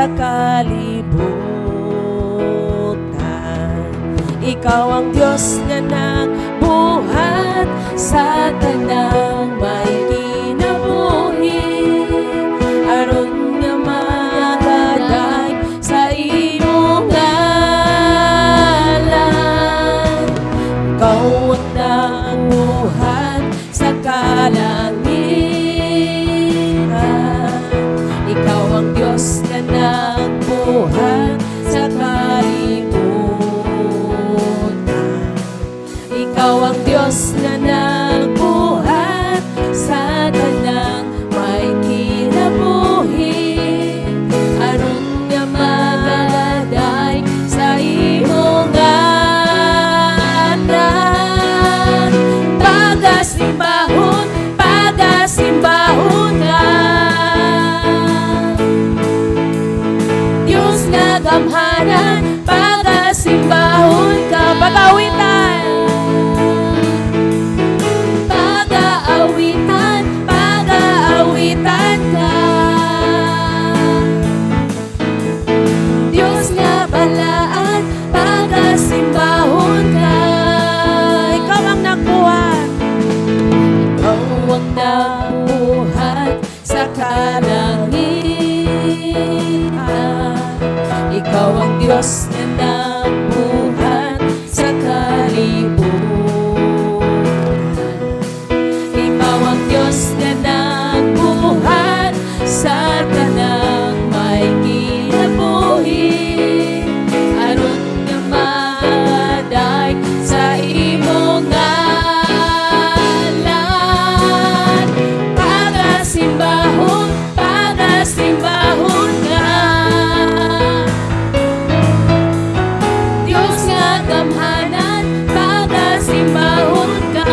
sa kalibutan. Ikaw ang Diyos nga nagbuhat sa tanang may kinabuhi, aron nga magaday sa imong ngalan. Ikaw ang nagbuhat sa kalangitan, ikaw ang Diyos na nagbuhat sa kalibutan. Ikaw ang Diyos na nagbuhat sa tanang may kinabuhi, aron nga magaday sa imong ngalan. Pagasimbahon, pagasimbahon ka, Diyos nga gamhanan, pagasimbahon ka. Pag-awitan, pag-aawitan, pag-aawitan ka, Diyos nga balaan, pagasimbahon ka. Ikaw ang nagbuhat, ikaw ang nagbuhat sa kalangitan, ikaw ang Diyos na nagbuhat sa kalibutan. Ikaw ang Diyos na nagbuhat sa tanang may kinabuhi, aron nga magaday sa imong ngalan. Pagasimbahon, pagasimbahon ka, Diyos nga gamhanan, pagasimbahon ka.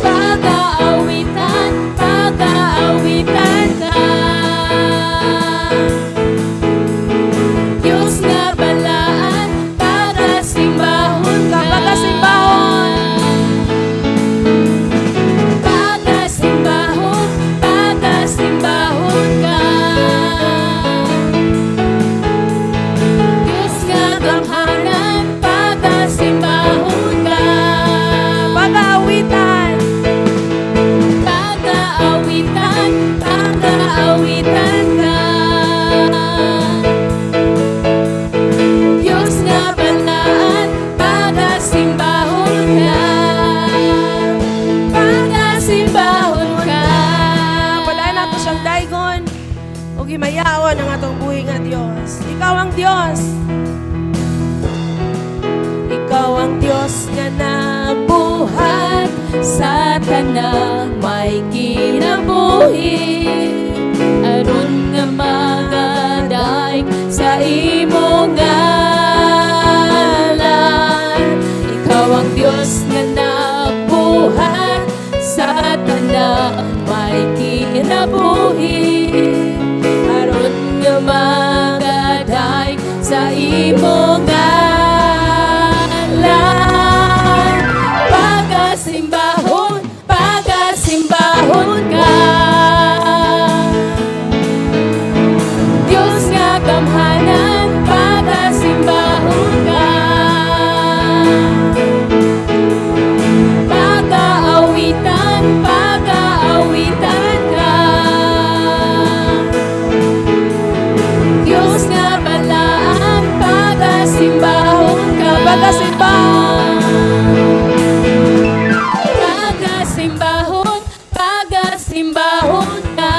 Pag-aawitan, pag-aawitan ka, Diyos nga balaan, pagasimbahon ka. Pagasimbahon, pagasimbahon ka, Diyos nga gamhanan, pagasimbahon ka. Pag-aawitan, pag-aawitan, pag-aawitan ka, Diyos nga balaan, pagasimbahon ka. Pagasimbahon ka. Palaan nato siyang daygon o gimayaon ang atong buhi nga Diyos. Ikaw ang Diyos, ikaw ang Diyos nga nagbuhat sa tanang may kinabuhi, aron nga magaday sa imong ngalan. Ikaw ang Diyos nga nagbuhat sa tanang may kinabuhi, aron nga magaday sa imong ngalan. Pagasimbahon, pagasimbahon ka, Diyos nga gamhanan, pagasimbahon ka. Pag-aawitan, pag-aawitan ka, Diyos nga balaan, pagasimbahon ka. Pagasimbahon, pagasimbahon ka,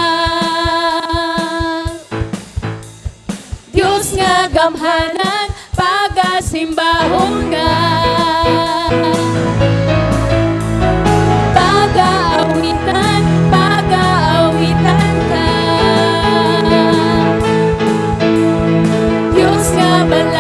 Diyos nga gamhanan, pagasimbahon ka. Pag-aawitan, pag-aawitan ka, Diyos nga balaan,